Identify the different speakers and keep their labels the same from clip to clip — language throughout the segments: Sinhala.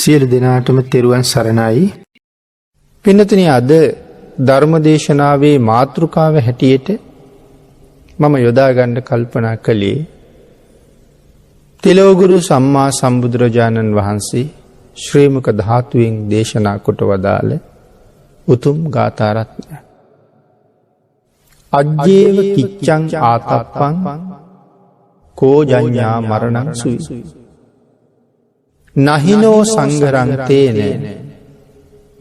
Speaker 1: සියලු දෙනාටම තෙරුවන් සරණයි. පින්නතුනි, අද ධර්මදේශනාවේ මාතෘකාව හැටියට මම යොදා ගන්න කල්පනා කළේ තිලෝගුරු සම්මා සම්බුදුරජාණන් වහන්සේ ශ්‍රී මුක ධාතුවෙන් දේශනා කොට වදාළ උතුම් ගාථා රත්නය. අජ්ජේව කිච්ඡං ආතප්පං කෝ ජඤ්ඤා මරණං සුයි නහිනෝ සංඝරං තේන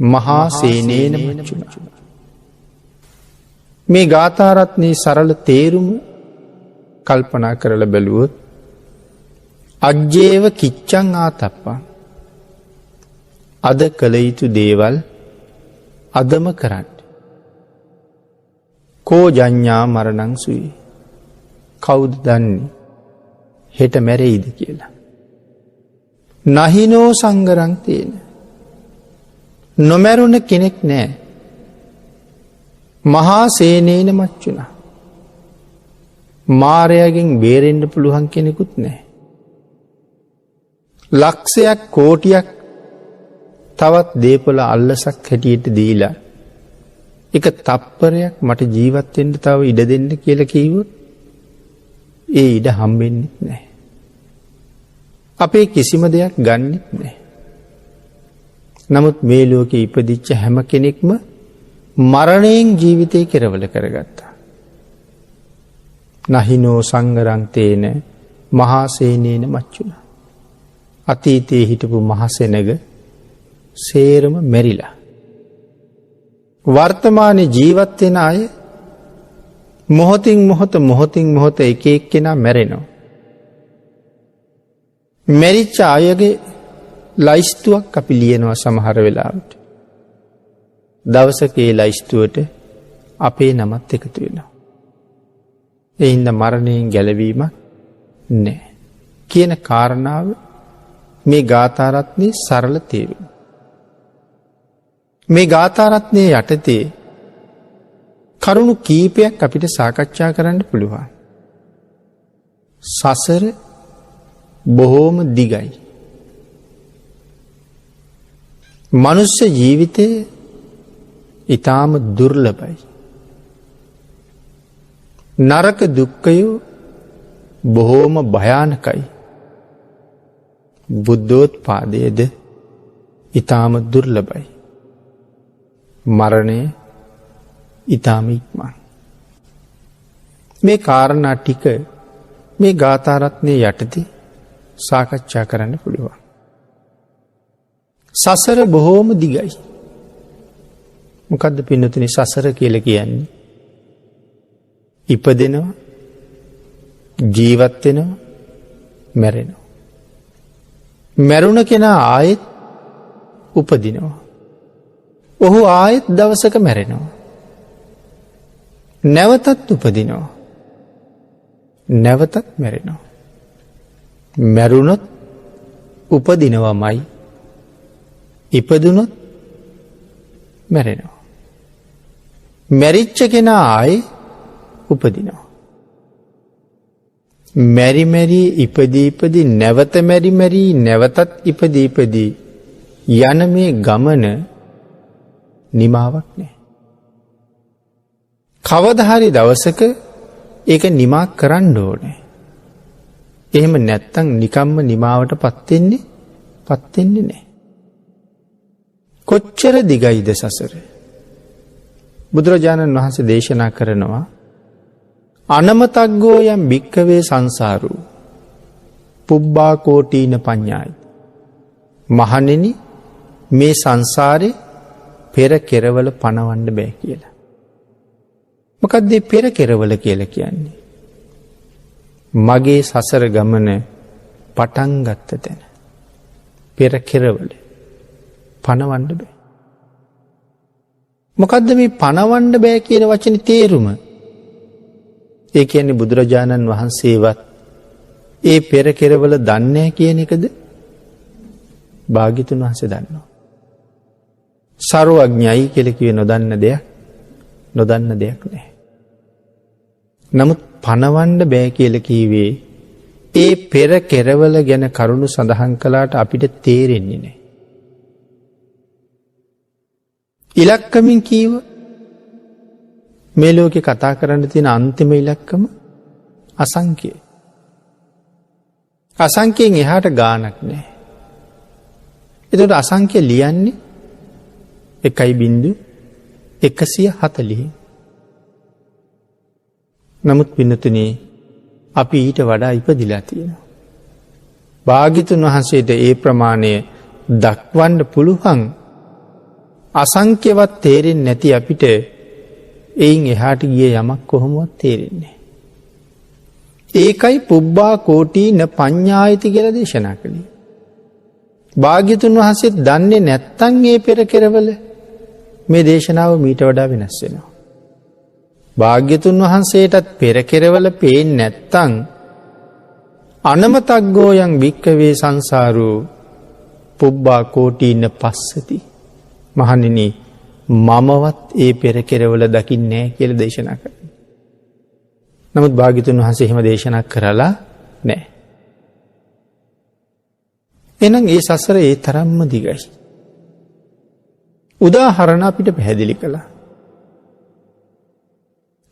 Speaker 1: මහා සේනේන මච්චුන. මේ ගාථා රත්නයේ සරල තේරුම කල්පනා කරලා බැලුවොත් අජ්ජේව කිච්ඡං ආතප්පං, අද කළ යුතු දේවල් අදම කරන්න. කෝ ජඤ්ඤා මරණං සුයි, කවුද දන්නේ හෙට මැරෙයිද කියලා. නහිනෝ සංඝරං තේන, නොමැරුණ කෙනෙක් නෑ. මහා සේනේන මච්චුනා, මාරයාගෙන් බේරෙන්න පුළුවන් කෙනෙකුත් නෑ. ලක්ෂයක් කෝටියක් තවත් දේපොළ අල්ලසක් හැටියට දීලා එක තප්පරයක් මට ජීවත් වෙන්න තව ඉඩ දෙන්න කියලා කිව්වොත් ඒ ඉඩ හම්බෙන්නේ නැහැ. අපේ කිසිම දෙයක් ගන්නෙත් නැහැ. නමුත් මේ ලෝකේ ඉපදිච්ච හැම කෙනෙක්ම මරණයෙන් ජීවිතේ කෙරවල කරගත්තා. නහිනෝ සංඝරං තේන මහා සේනේන මච්චුනා. අතීතයේ හිටපු මහසෙනග සේරම මැරිලා. වර්තමානයේ ජීවත් වෙන අය මොහොතින් මොහොත එක එක්කෙනා මැරෙනවා. මැරිච්ච අයගේ ලයිස්තුවක් අපි ලියනවා සමහර වෙලාවට. දවසක ඒ ලයිස්තුවට අපේ නමත් එකතු වෙනවා. ඒ හින්දා මරණයෙන් ගැලවීමක් නැහැ කියන කාරණාව මේ ගාථා රත්නයේ සරල තේරුම. මේ ගාථා රත්නයේ යටතේ කරුණු කීපයක් අපිට සාකච්ඡා කරන්න පුළුවන්. සසර බොහෝම දිගයි. මනුෂ්‍ය ජීවිතය ඊටාම දුර්ලභයි. නරක දුක්ඛය බොහෝම භයානකයි. බුද්ධෝත්පාදයේද ඊටාම දුර්ලභයි. මරණය ඊටාම ඉක්මන්. මේ කාරණා ටික මේ ගාථා රත්නයේ යටතේ සාකච්ඡා කරන්න පුළුවන්. සසර බොහෝම දිගයි. මොකද්ද පින්නතුනි සසර කියලා කියන්නේ? ඉපදෙනවා, ජීවත් වෙනවා, මැරෙනවා. මැරුණ කෙනා ආයෙත් උපදිනවා. ඔහු ආයෙත් දවසක මැරෙනවා. නැවතත් උපදිනවා. නැවතත් මැරෙනවා. මැරුණොත් උපදිනවමයි. ඉපදුනොත් මැරෙනවා. මැරිච්ච කෙනා ආයේ උපදිනවා. මෙරි මෙරි ඉපදී නැවත මෙරි නැවතත් ඉපදී යන මේ ගමන නිමාවක් නැහැ. කවදා හරි දවසක ඒක නිමා කරන්න ඕනේ. එහෙම නැත්තම් නිකම්ම නිමාවටපත් වෙන්නේ නැහැ. කොච්චර දිගයිද සසර? බුදුරජාණන් වහන්සේ දේශනා කරනවා අනමතග්ගෝ යම් භික්ඛවේ සංසාරෝ පුබ්බා කෝටීන පඤ්ඤායි. මහණෙනි, මේ සංසාරේ පෙර කෙරවල පණවන්න බෑ කියලා. මොකක්ද මේ පෙර කෙරවල කියලා කියන්නේ? මගේ සසර ගමන පටන් ගත්ත තැන පෙර කෙරවල පණවන්න බෑ. මොකද්ද මේ පණවන්න බෑ කියන වචනේ තේරුම? ඒ කියන්නේ බුදුරජාණන් වහන්සේවත් ඒ පෙර කෙරවල දන්නේ කියන එකද? භාග්‍යතුන් වහන්සේ දන්නවා. සර්වඥයි කියලා කියේ නොදන්න දෙයක් නැහැ. නමුත් පණවන්න බෑ කියලා කීවේ ඒ පෙර කෙරවල ගැන කරුණු සඳහන් කළාට අපිට තේරෙන්නේ නැහැ. ඉලක්කමින් කීව මේ ලෝකේ කතා කරන්න තියෙන අන්තිම ඉලක්කම අසංඛ්‍යයි. අසංඛ්‍යයෙන් එහාට ගානක් නැහැ. එතකොට අසංඛ්‍ය ලියන්නේ 1.140. නමුත් පින්නතුනි අපි ඊට වඩා ඉපදිලා තියෙනවා. භාග්‍යතුන් වහන්සේට ඒ ප්‍රමාණය දක්වන්න පුළුවන් අසංඛ්‍යවත් තේරෙන්නේ නැති අපිට එයින් එහාට ගිය යමක් කොහොමවත් තේරෙන්නේ. ඒකයි පුබ්බා කෝටීන පඤ්ඤායති කියලා දේශනා කළේ. භාග්‍යතුන් වහන්සේ දන්නේ නැත්තම් මේ පෙර කෙරවල මේ දේශනාව මීට වඩා වෙනස් වෙනවා. භාග්‍යතුන් වහන්සේටත් පෙර කෙරවල පේන්නේ නැත්තම් අනමතග්ගෝ යං භික්ඛවේ සංසාරෝ පුබ්බා කෝටීන පස්සති. මහණෙනි මමවත් ඒ පෙර කෙරවල දකින්නේ නැහැ කියලා දේශනා කරා. නමුත් භාග්‍යතුන් වහන්සේ එහෙම දේශනා කරලා නැහැ. එහෙනම් ඒ සසර ඒ තරම්ම දිගයි. උදාහරණ අපිට පැහැදිලි කළා.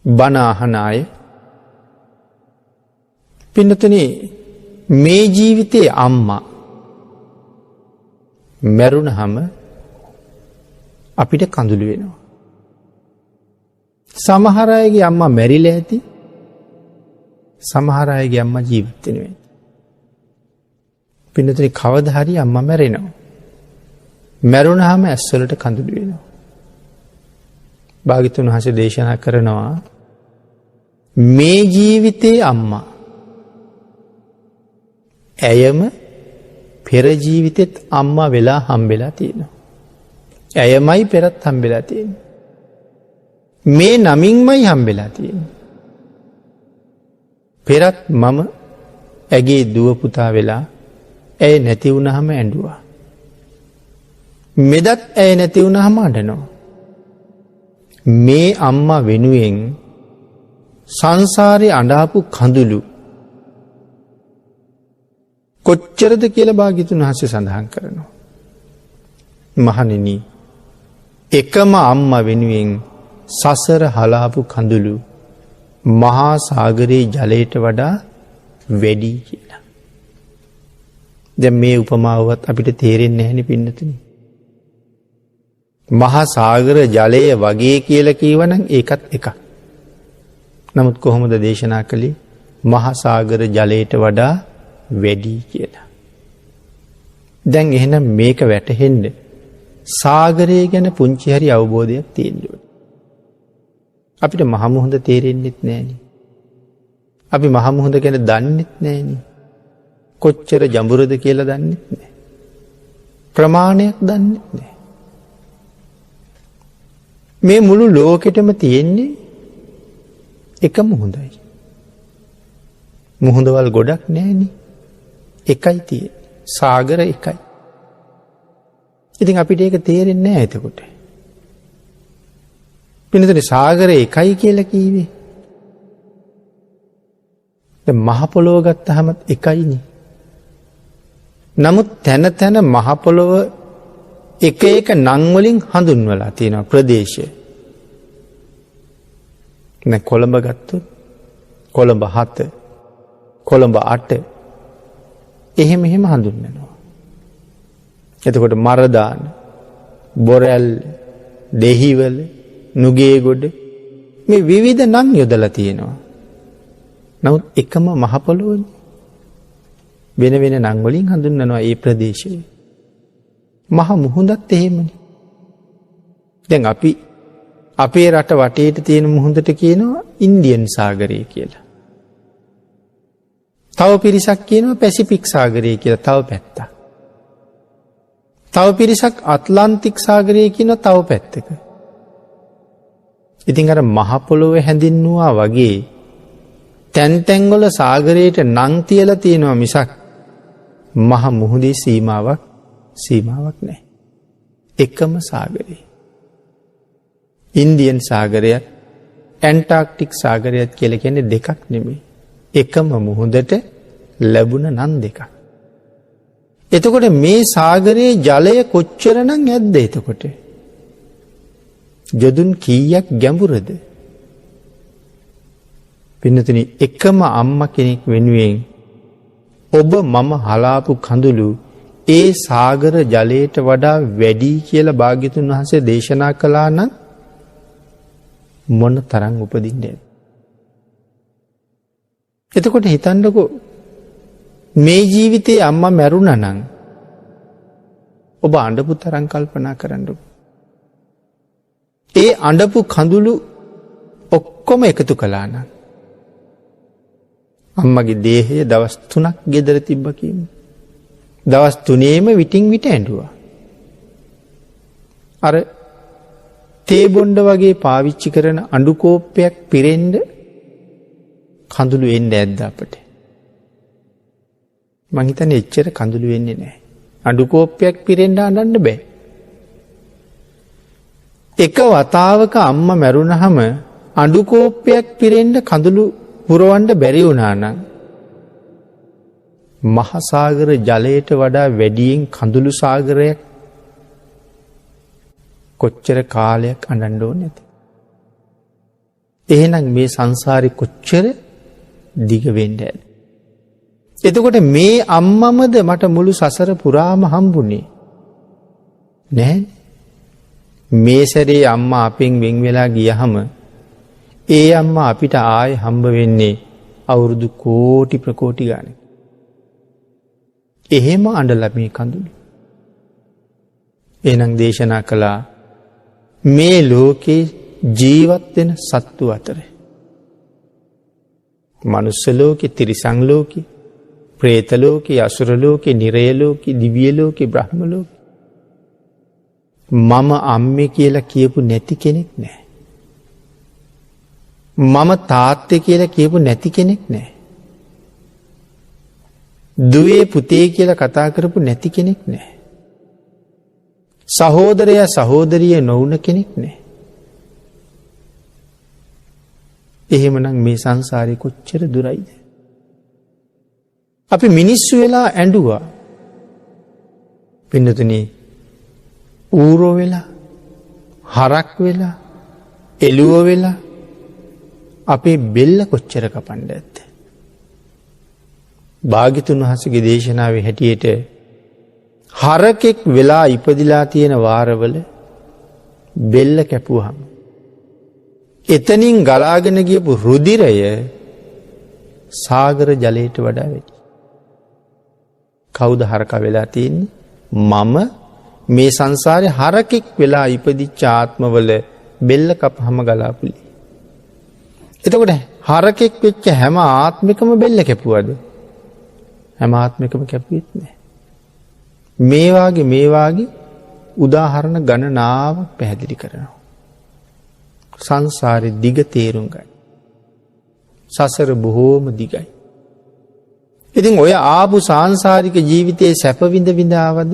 Speaker 1: බණ අහන අය පින්නතුනි මේ ජීවිතේ අම්මා මැරුණහම අපිට කඳුළු වෙනවා. සමහර අයගේ අම්මා මැරිලා ඇති. සමහර අයගේ අම්මා ජීවත් වෙනවා. පින්නතුනි කවදා හරි අම්මා මැරෙනවා. මැරුණාම ඇස්වලට කඳුළු වෙනවා. භාග්‍යතුන් වහන්සේ දේශනා කරනවා මේ ජීවිතේ අම්මා ඇයම පෙර ජීවිතෙත් අම්මා වෙලා හම්බෙලා තියෙනවා. ඇයමයි පෙරත් හම්බෙලා තියෙන්නේ. මේ නමින්මයි හම්බෙලා තියෙන්නේ. පෙරත් මම ඇගේ දුව පුතා වෙලා ඇය නැති වුණාම ඇඬුවා. මෙදත් ඇය නැති වුණාම අඬනවා. මේ අම්මා වෙනුවෙන් සංසාරේ අඬාපු කඳුළු කොච්චරද කියලා භාග්‍යතුන් වහන්සේ සඳහන් කරනවා. මහණෙනි එකම අම්මා වෙනුවෙන් සසර හලාපු කඳුළු මහා සාගරයේ ජලයට වඩා වැඩි කියලා. දැන් මේ උපමාවවත් අපිට තේරෙන්නේ නැහෙනි පින්නතුනි. මහා සාගර ජලය වගේ කියලා කියවනම් ඒකත් එකක්. නමුත් කොහොමද දේශනා කළේ මහා සාගර ජලයට වඩා වැඩි කියලා. දැන් එහෙනම් මේක වැටහෙන්න සාගරය ගැන පුංචි හරි අවබෝධයක් තියෙන්න ඕනේ. අපිට මහ මුහුද තේරෙන්නෙත් නෑනේ. අපි මහ මුහුද ගැන දන්නෙත් නෑනේ. කොච්චර ජඹුරද කියලා දන්නෙත් නෑ. ප්‍රමාණයක් දන්නෙත් නෑ. මේ මුළු ලෝකෙටම තියෙන්නේ එක මුහුදයි. මුහුදවල් ගොඩක් නෑනේ. එකයි තියෙන්නේ. සාගර එකයි. ඉතින් අපිට ඒක තේරෙන්නේ නෑ එතකොට. පින්නතුනි සාගරය එකයි කියලා කීවේ. දැන් මහ පොළොව ගත්තාම එකයිනේ. නමුත් තැන තැන මහ පොළොව එක එක නම් වලින් හඳුන්වලා තියෙනවා ප්‍රදේශය. දැන් කොළඹ ගත්තොත් කොළඹ 7 කොළඹ 8 එහෙම හඳුන්වනවා. එතකොට මරදාන බොරැල්ල දෙහිවල නුගේගොඩ මේ විවිධ නම් යොදලා තියෙනවා. නමුත් එකම මහ පොළොවනේ. වෙන වෙන නම් වලින් හඳුන්වනවා මේ ප්‍රදේශය. මහ මුහුදත් එහෙමනේ. දැන් අපි අපේ රට වටේට තියෙන මුහුදට කියනවා ඉන්දියන් සාගරය කියලා. තව පිරිසක් කියනවා පැසිෆික් සාගරය කියලා තව පැත්තක්. තව පිරිසක් ඇට්ලාන්ටික් සාගරය කියනවා තව පැත්තක. ඉතින් අර මහ පොළොව හැඳින්නුවා වගේ තැන් තැන් වල සාගරයට නම් තියලා තියෙනවා මිසක් මහ මුහුදේ සීමාවක් නැහැ. එකම සාගරය. ඉන්දියන් සාගරයත් ඇන්ටාර්ක්ටික් සාගරයත් කියලා කියන්නේ දෙකක් නෙමෙයි. එකම මුහුදට ලැබුණ නම් දෙකක්. එතකොට මේ සාගරයේ ජලය කොච්චරනම් ඇද්ද එතකොට? යොදුන් කීයක් ගැඹුරද? පින්නතුනි එකම අම්මා කෙනෙක් වෙනුවෙන් ඔබ මම හලාපු කඳුළු ඒ සාගර ජලයට වඩා වැඩි කියලා භාග්‍යතුන් වහන්සේ දේශනා කළා නම් මොන තරම් උපදින්නේ? එතකොට හිතන්නකෝ මේ ජීවිතේ අම්මා මැරුණා නම් ඔබ අඬපු තරම් කල්පනා කරන්නකෝ. ඒ අඬපු කඳුළු ඔක්කොම එකතු කළා නම් අම්මගේ දේහය දවස් 3ක් ගෙදර තිබ්බ කියමු. දවස් 3ේම විටින් විට ඇඬුවා. අර තේ බොණ්ඩ වගේ පාවිච්චි කරන අඬු කෝප්පයක් පිරෙන්න කඳුළු එන්නේ නැද්ද අපට? මං හිතන්නේ එච්චර කඳුළු වෙන්නේ නැහැ. අඬු කෝප්පයක් පිරෙන්න අඬන්න බෑ. එක වතාවක අම්මා මැරුණාම අඬු කෝප්පයක් පිරෙන්න කඳුළු පුරවන්න බැරි වුණා නම් මහා සාගර ජලයට වඩා වැඩියෙන් කඳුළු සාගරයක් කොච්චර කාලයක් අඬන්න ඕනේද? එහෙනම් මේ සංසාරේ කොච්චර දිග වෙන්නේ? එතකොට මේ අම්මමද මට මුළු සසර පුරාම හම්බුනේ නැහැ. මේ සැරේ අම්මා අපෙන් වෙන් වෙලා ගියහම ඒ අම්මා අපිට ආයෙ හම්බ වෙන්නේ අවුරුදු කෝටි ප්‍රකෝටි ගානේ. එහෙම අඬලා මේ කඳුළු. එහෙනම් දේශනා කළා මේ ලෝකේ ජීවත් වෙන සත්තු අතර මනුස්ස ලෝකේ, තිරිසන් ලෝකේ, പ്രേත ලෝකේ, අසුර ලෝකේ, නිරය ලෝකේ, දිව්‍ය ලෝකේ, බ්‍රහ්ම ලෝකේ මම අම්මේ කියලා කියපු නැති කෙනෙක් නැහැ. මම තාත්තේ කියලා කියපු නැති කෙනෙක් නැහැ. දුවේ පුතේ කියලා කතා කරපු නැති කෙනෙක් නැහැ. සහෝදරයා සහෝදරිය නොවුන කෙනෙක් නැහැ. එහෙමනම් මේ සංසාරේ කොච්චර දුරයිද? අපි මිනිස්සු වෙලා ඇඬුවා. පින්නතුනි ඌරෝ වෙලා, හරක් වෙලා, එළුව වෙලා අපේ බෙල්ල කොච්චර කපන්න ඇද්ද? භාග්‍යතුන් වහන්සේගේ දේශනාවේ හැටියට හරකෙක් වෙලා ඉපදිලා තියෙන වාරවල බෙල්ල කැපුවහම එතනින් ගලාගෙන ගියපු රුධිරය සාගර ජලයට වඩා වැඩි. කවුද හරක වෙලා තියෙන්නේ? මම මේ සංසාරේ හරකෙක් වෙලා ඉපදිච්ච ආත්මවල බෙල්ල කපහම ගලාපුලි. එතකොට හරකෙක් වෙච්ච හැම ආත්මිකම බෙල්ල කැපුවද? හැම ආත්මිකම කැපුවෙත් නැහැ. මේ වාගේ උදාහරණ ගණනාවක් පැහැදිලි කරනවා. සංසාරේ දිග තේරුම් ගන්න. සසර බොහෝම දිගයි. ඉතින් ඔය ආපු සාංශාරික ජීවිතයේ සැප විඳ විඳාවද?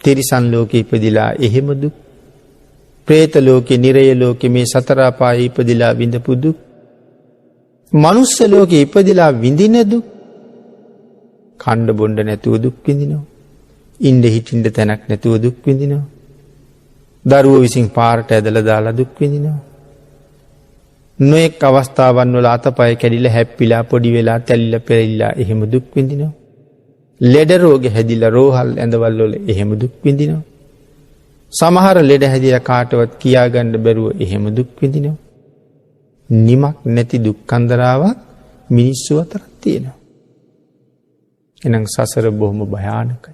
Speaker 1: තිරිසන් ලෝකේ ඉපදිලා එහෙම දුක්, പ്രേත ලෝකේ, නිරය ලෝකේ මේ සතර අපායේ ඉපදිලා විඳපු දුක්, මනුස්ස ලෝකේ ඉපදිලා විඳින දුක්, කණ්ඩ බොණ්ඩ නැතුව දුක් විඳිනවා. ඉන්න හිටින්න තැනක් නැතුව දුක් විඳිනවා. දරුවෝ විසින් පාරට ඇදලා දාලා දුක් විඳිනවා. නොඑක් අවස්ථාවන් වල අතපය කැඩිලා හැප්පිලා පොඩි වෙලා තැලිලා පෙරිලා එහෙම දුක් විඳිනවා. ලෙඩ රෝග හැදිලා රෝහල් ඇඳවල් වල එහෙම දුක් විඳිනවා. සමහර ලෙඩ හැදිලා කාටවත් කියාගන්න බැරුව එහෙම දුක් විඳිනවා. නිමක් නැති දුක් කන්දරාවක් මිනිස්සු අතර තියෙනවා. එහෙනම් සසර බොහොම භයානකයි.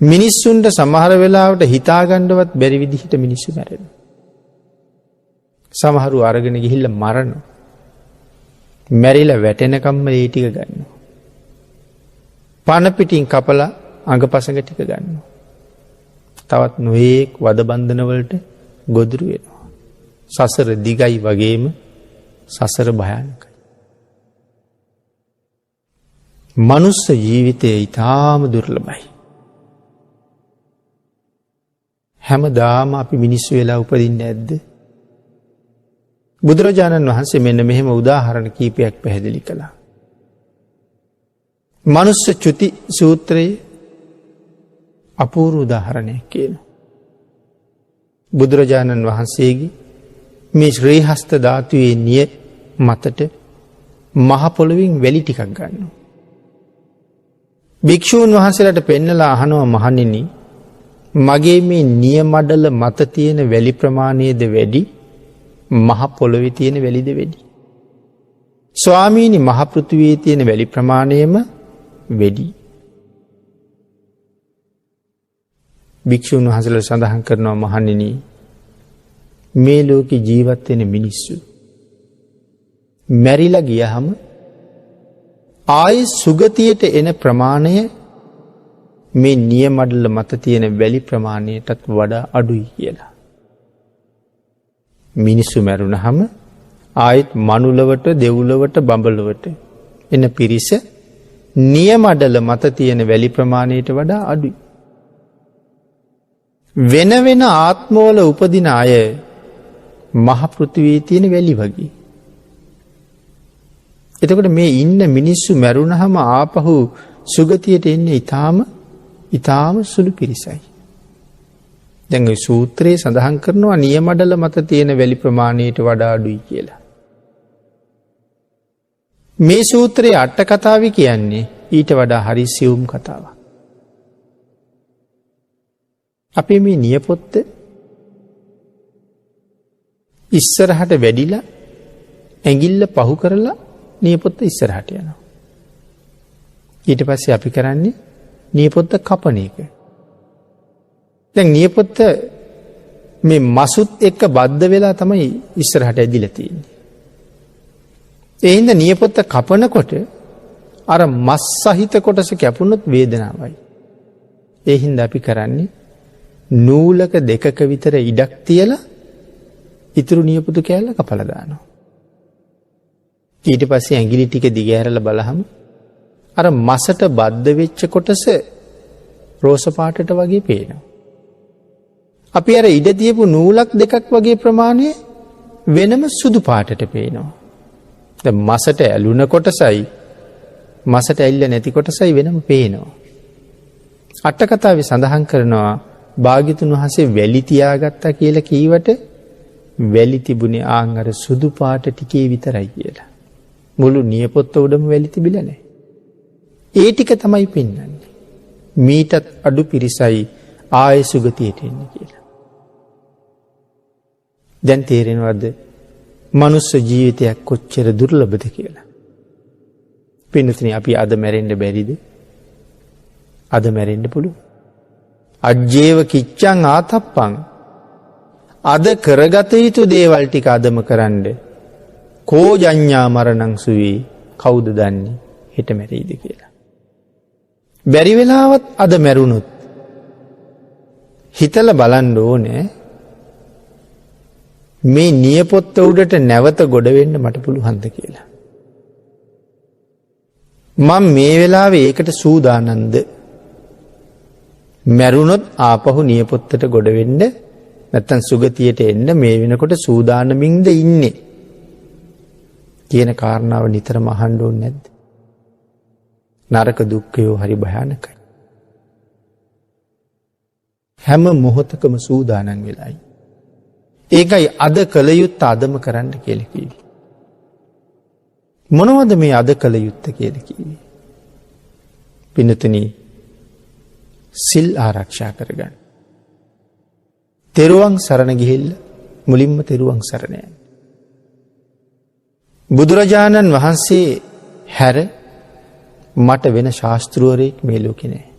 Speaker 1: මිනිස්සුන්ට සමහර වෙලාවට හිතාගන්නවත් බැරි විදිහට මිනිස්සු මැරෙනවා. සමහරු අරගෙන ගිහිල්ලා මරනවා. මැරිලා වැටෙනකම්ම ඒ ටික ගන්නවා. පන පිටින් කපලා අඟපසඟ ටික ගන්නවා. තවත් නොයේක් වද බන්ධන වලට ගොදුරු වෙනවා. සසර දිගයි වගේම සසර භයානකයි. මනුස්ස ජීවිතය ඊටාම දුර්ලභයි. හැමදාම අපි මිනිස්සු වෙලා උපදින්නේ නැද්ද? බුදුරජාණන් වහන්සේ මෙන්න මෙහෙම උදාහරණ කීපයක් පැහැදිලි කළා. මනුස්ස චුති සූත්‍රයේ අපූර්ව උදාහරණයක් කියනවා. බුදුරජාණන් වහන්සේගේ මේ ශ්‍රී හස්ත ධාතුවේ නිය මතට මහ පොළොවෙන් වැලි ටිකක් ගන්නවා. භික්ෂූන් වහන්සේලාට පෙන්නලා අහනවා මහණෙනි මගේ මේ නිය මඩල මත තියෙන වැලි ප්‍රමාණයද වැඩි මහ පොළොවේ තියෙන වැලිද වැඩි? ස්වාමීනි මහ පෘථිවියේ තියෙන වැලි ප්‍රමාණයම වැඩි. භික්ෂූන් වහන්සේලා සඳහන් කරනවා මහණෙනි මේ ලෝකේ ජීවත් වෙන මිනිස්සු මැරිලා ගියහම ආයේ සුගතියට එන ප්‍රමාණය මේ නිය මඩල මත තියෙන වැලි ප්‍රමාණයටත් වඩා අඩුයි කියලා. මිනිස්සු මැරුණහම ආයෙත් මනුලවට දෙව්ලොවට බඹලොවට එන පිරිස නිය මඩල මත තියෙන වැලි ප්‍රමාණයට වඩා අඩුයි. වෙන වෙන ආත්මවල උපදින අය මහ පෘථිවියේ තියෙන වැලි වගේ. එතකොට මේ ඉන්න මිනිස්සු මැරුණහම ආපහු සුගතියට එන්නේ ඊටාම සුළු පිරිසයි. දැන් ওই සූත්‍රයේ සඳහන් කරනවා නියමඩල මත තියෙන වැලි ප්‍රමාණයට වඩා අඩුයි කියලා. මේ සූත්‍රයේ අට කතාවේ කියන්නේ ඊට වඩා හරි සියුම් කතාවක්. අපේ මේ නියපොත්ත ඉස්සරහට වැඩිලා ඇඟිල්ල පහු කරලා නියපොත්ත ඉස්සරහට යනවා. ඊට පස්සේ අපි කරන්නේ නියපොත්ත කපන එක. දැන් නියපොත්ත මේ මසුත් එක්ක බද්ධ වෙලා තමයි ඉස්සරහට ඇදිලා තියෙන්නේ. ඒ හින්දා නියපොත්ත කපනකොට අර මස් සහිත කොටස කැපුණොත් වේදනාවයි. ඒ හින්දා අපි කරන්නේ නූලක දෙකක විතර ඉඩක් තියලා ඉතුරු නියපොතු කෑල්ල කපලා දානවා. ඊට පස්සේ ඇඟිලි ටික දිගහැරලා බලහම අර මසට බද්ධ වෙච්ච කොටස රෝස පාටට වගේ පේනවා. අපි අර ඉඩ තියපු නූලක් දෙකක් වගේ ප්‍රමාණය වෙනම සුදු පාටට පේනවා. දැන් මසට ඇලුන කොටසයි මසට ඇල්ල නැති කොටසයි වෙනම පේනවා. අට කතාවේ සඳහන් කරනවා භාග්‍යතුන් වහන්සේ වැලි තියාගත්තා කියලා කීවට වැලි තිබුණේ ආන් අර සුදු පාට ටිකේ විතරයි කියලා. මුළු නියපොත්ත උඩම වැලි තිබිලා නැහැ. ඒ ටික තමයි පෙන්වන්නේ. මීටත් අඩු පිරිසයි ආයේ සුගතියට එන්නේ කියලා. දැන් තේරෙනවද මනුස්ස ජීවිතයක් කොච්චර දුර්ලභද කියලා? පින්තුනි අපි අද මැරෙන්න බැරිද? අද මැරෙන්න පුළුවන්. අජ්ජේව කිච්ඡං ආතප්පං අද කරගත යුතු දේවල් ටික අදම කරන්න. කෝ ජඤ්ඤා මරණං සුවි කවුද දන්නේ හෙට මැරෙයිද කියලා. බැරි වෙලාවත් අද මැරුණොත් හිතලා බලන්න ඕනේ මේ නියපොත්ත උඩට නැවත ගොඩ වෙන්න මට පුළුවන්ද කියලා. මම මේ වෙලාවේ ඒකට සූදානම්ද? මැරුණොත් ආපහු නියපොත්තට ගොඩ වෙන්න නැත්තම් සුගතියට එන්න මේ වෙනකොට සූදානමින්ද ඉන්නේ කියන කාරණාව නිතරම අහන්න ඕනේ නැද්ද? නරක දුක්ඛයෝ හරි භයානකයි. හැම මොහොතකම සූදානම් වෙලයි. ඒකයි අද කල යුත්ත අදම කරන්න කියලා කිව්වේ. මොනවද මේ අද කල යුත්ත කියලා කිව්වේ? පින්නතුනි සිල් ආරක්ෂා කරගන්න. තෙරුවන් සරණ ගිහිල්ලා මුලින්ම තෙරුවන් සරණ යන්න. බුදුරජාණන් වහන්සේ හැර මට වෙන ශාස්ත්‍රවරයෙක් මේ ලෝකේ නැහැ.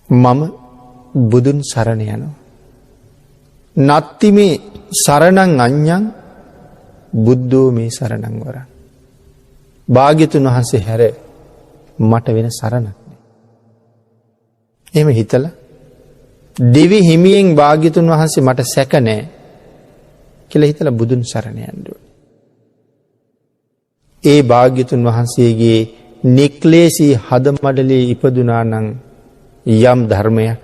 Speaker 1: මම බුදුන් සරණ යනවා. නත්ති මේ සරණං අඤ්ඤං බුද්ධෝ මේ සරණං වරං. භාග්‍යතුන් වහන්සේ හැර මට වෙන සරණක් නැහැ. එහෙම හිතලා දෙවි හිමියෙන් භාග්‍යතුන් වහන්සේ මට සැක නැහැ කියලා හිතලා බුදුන් සරණ යන්න ඕනේ. ඒ භාග්‍යතුන් වහන්සේගේ නික්ලේශී හදමඩලේ ඉපදුනා නම් යම් ධර්මයක්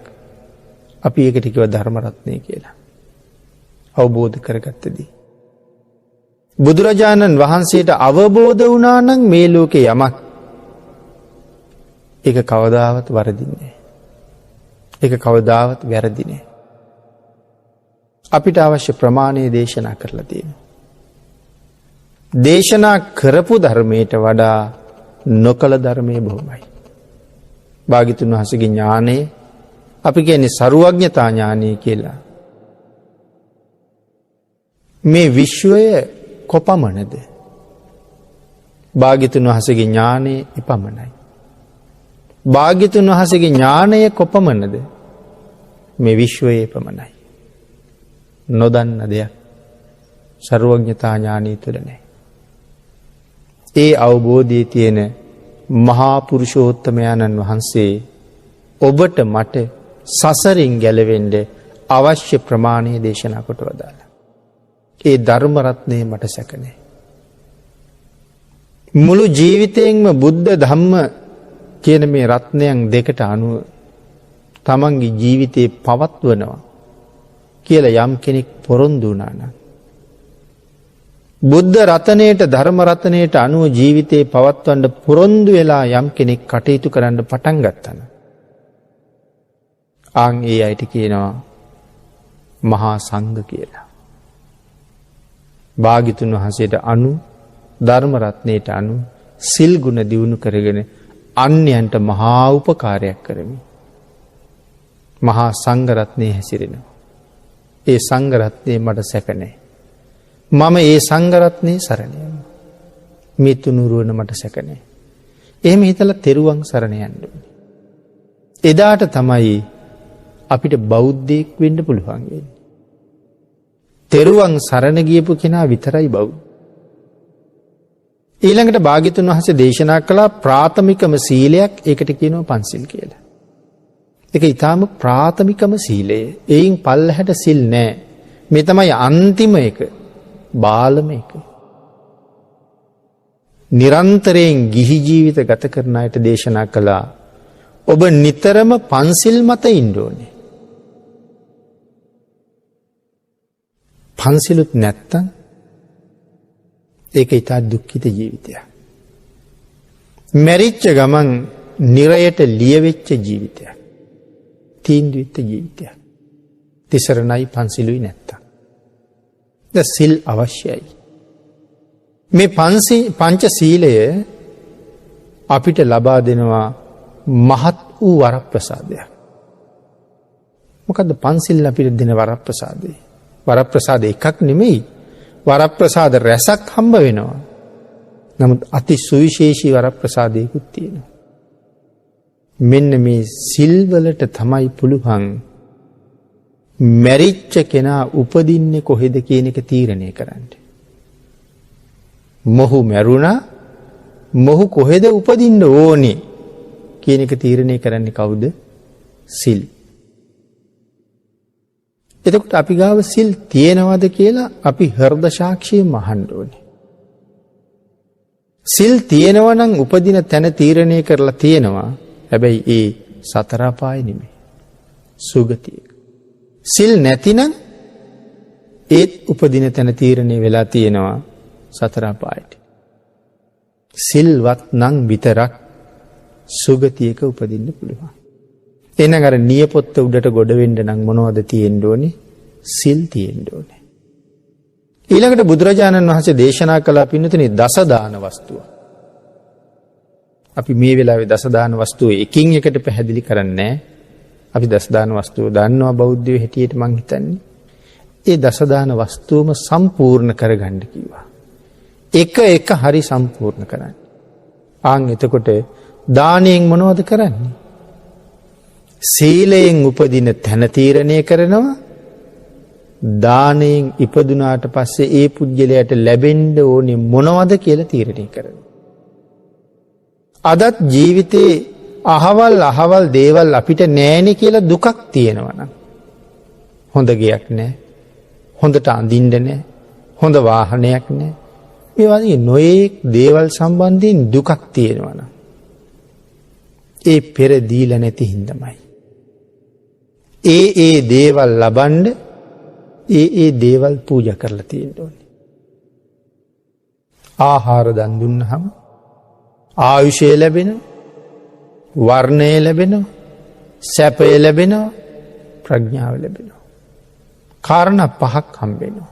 Speaker 1: අපි ඒකට කිව්ව ධර්ම රත්නය කියලා. අවබෝධ කරගත්තදී බුදුරජාණන් වහන්සේට අවබෝධ වුණා නම් මේ ලෝකේ යමක් ඒක කවදාවත් වරදින්නේ නැහැ. ඒක කවදාවත් වැරදි නැහැ. අපිට අවශ්‍ය ප්‍රමාණය දේශනා කරලා තියෙනවා. දේශනා කරපු ධර්මයට වඩා නොකළ ධර්මයේ බොහොමයි. භාග්‍යතුන් වහන්සේගේ ඥානය අපි කියන්නේ සරුවඥතා ඥානය කියලා. මේ විශ්වය කොපමණද? භාග්‍යතුන් වහන්සේගේ ඥානය එපමණයි. භාග්‍යතුන් වහන්සේගේ ඥානය කොපමණද? මේ විශ්වය එපමණයි. නොදන්න දෙයක් සරුවඥතා ඥානය තුළ නැහැ. ඒ අවබෝධයේ තියෙන මහා පුරුෂෝත්තමයන්න් වහන්සේ ඔබට මට සසරින් ගැලවෙන්න අවශ්‍ය ප්‍රමාණය දේශනා කොට වදාළා. ඒ ධර්ම රත්නය මට සැක නැහැ. මුළු ජීවිතයෙන්ම බුද්ධ ධම්ම කියන මේ රත්නයන් දෙකට අනුව තමන්ගේ ජීවිතේ පවත්වනවා කියලා යම් කෙනෙක් පොරොන්දු වුණා නම්, බුද්ධ රත්නයට ධර්ම රත්නයට අනුව ජීවිතේ පවත්වන්න පොරොන්දු වෙලා යම් කෙනෙක් කටයුතු කරන්න පටන් ගත්තා නම්, ආන් ඒ අයට කියනවා මහා සංඝ කියලා. භාග්‍යතුන් වහන්සේට අනු ධර්ම රත්නයට අනු සිල් ගුණ දියුණු කරගෙන අන්‍යයන්ට මහා උපකාරයක් කරමි. මහා සංඝ රත්නයේ හැසිරෙනවා. ඒ සංඝ රත්නයේ මට සැක නැහැ. මම ඒ සංඝ රත්නයේ සරණ යනවා. මේ තුනුරුවන මට සැක නැහැ. එහෙම හිතලා තෙරුවන් සරණ යන්න ඕනේ. එදාට තමයි අපිට බෞද්ධයෙක් වෙන්න පුළුවන් වෙන්නේ. තෙරුවන් සරණ ගියපු කෙනා විතරයි බෞද්ධ. ඊළඟට භාග්‍යතුන් වහන්සේ දේශනා කළා ප්‍රාථමිකම සීලයක්, ඒකට කියනවා පන්සිල් කියලා. ඒක ඊටාම ප්‍රාථමිකම සීලය. එයින් පල්ලහැට සිල් නැහැ. මේ තමයි අන්තිම එක, බාලම එක. නිරන්තරයෙන් ගිහි ජීවිත ගත කරන අයට දේශනා කළා ඔබ නිතරම පන්සිල් මත ඉන්න ඕනේ. පන්සිලුත් නැත්තම් ඒක ඊටා දුක්ඛිත ජීවිතයක්. මැරිච්ච ගමන් නිරයට ලියවෙච්ච ජීවිතයක්. තීන්දුවිත ජීවිතයක්. තිසරණයි පන්සිලුයි නැත්තම්. සිල් අවශ්‍යයි. මේ පංච සීලය අපිට ලබා දෙනවා මහත් වූ වරප්‍රසාදයක්. මොකද්ද පන්සිල් අපිට දෙන වරප්‍රසාදය? වරප්‍රසාද එකක් නෙමෙයි. වරප්‍රසාද රැසක් හම්බ වෙනවා. නමුත් අති සුවිශේෂී වරප්‍රසාදයකුත් තියෙනවා. මෙන්න මේ සිල් වලට තමයි පුළුවන් මැරිච්ච කෙනා උපදින්නේ කොහෙද කියන එක තීරණය කරන්න. මොහු මැරුණා, මොහු කොහෙද උපදින්න ඕනේ කියන එක තීරණය කරන්නේ කවුද? සිල්. එතකොට අපි ගාව සිල් තියෙනවද කියලා අපි හෘද සාක්ෂියෙන් අහන්න ඕනේ. සිල් තියෙනවා නම් උපදින තැන තීරණය කරලා තියෙනවා. හැබැයි ඒ සතර අපාය නෙමෙයි. සුගතිය. සිල් නැතිනම් ඒත් උපදින තැන තීරණය වෙලා තියෙනවා සතර අපායට. සිල්වත් නම් විතරක් සුගතියක උපදින්න පුළුවන්. එහෙනම් අර නියපොත්ත උඩට ගොඩ වෙන්න නම් මොනවද තියෙන්න ඕනේ? සිල් තියෙන්න ඕනේ. ඊළඟට බුදුරජාණන් වහන්සේ දේශනා කළා පින්නතුනි දස දාන වස්තුව. අපි මේ වෙලාවේ දස දාන වස්තුව එකින් එකට පැහැදිලි කරන්නේ නැහැ. අපි දස දාන වස්තුව දන්නවා බෞද්ධයෝ හැටියට මං හිතන්නේ. ඒ දස දාන වස්තුවම සම්පූර්ණ කරගන්න කිව්වා. එක හරි සම්පූර්ණ කරන්න. ආන් එතකොට දානයෙන් මොනවද කරන්නේ? සීලයෙන් උපදින තැන තීරණය කරනවා. දානයෙන් ඉපදුනාට පස්සේ ඒ පුජ්‍යලයට ලැබෙන්න ඕනේ මොනවද කියලා තීරණය කරනවා. අදත් ජීවිතේ අහවල් දේවල් අපිට නෑනේ කියලා දුකක් තියෙනවා නම්, හොඳ ගයක් නෑ, හොඳට අඳින්න නෑ, හොඳ වාහනයක් නෑ, මේ වගේ නොයේක් දේවල් සම්බන්ධයෙන් දුකක් තියෙනවා නම් ඒ පෙර දීලා නැති හින්දාමයි. ඒ දේවල් ලබන්න ඒ දේවල් පූජා කරලා තියෙන්න ඕනේ. ආහාර දන් දුන්නහම ආයුෂය ලැබෙනවා, වර්ණය ලැබෙනවා, සැපය ලැබෙනවා, ප්‍රඥාව ලැබෙනවා. කාරණා 5ක් හම්බ වෙනවා.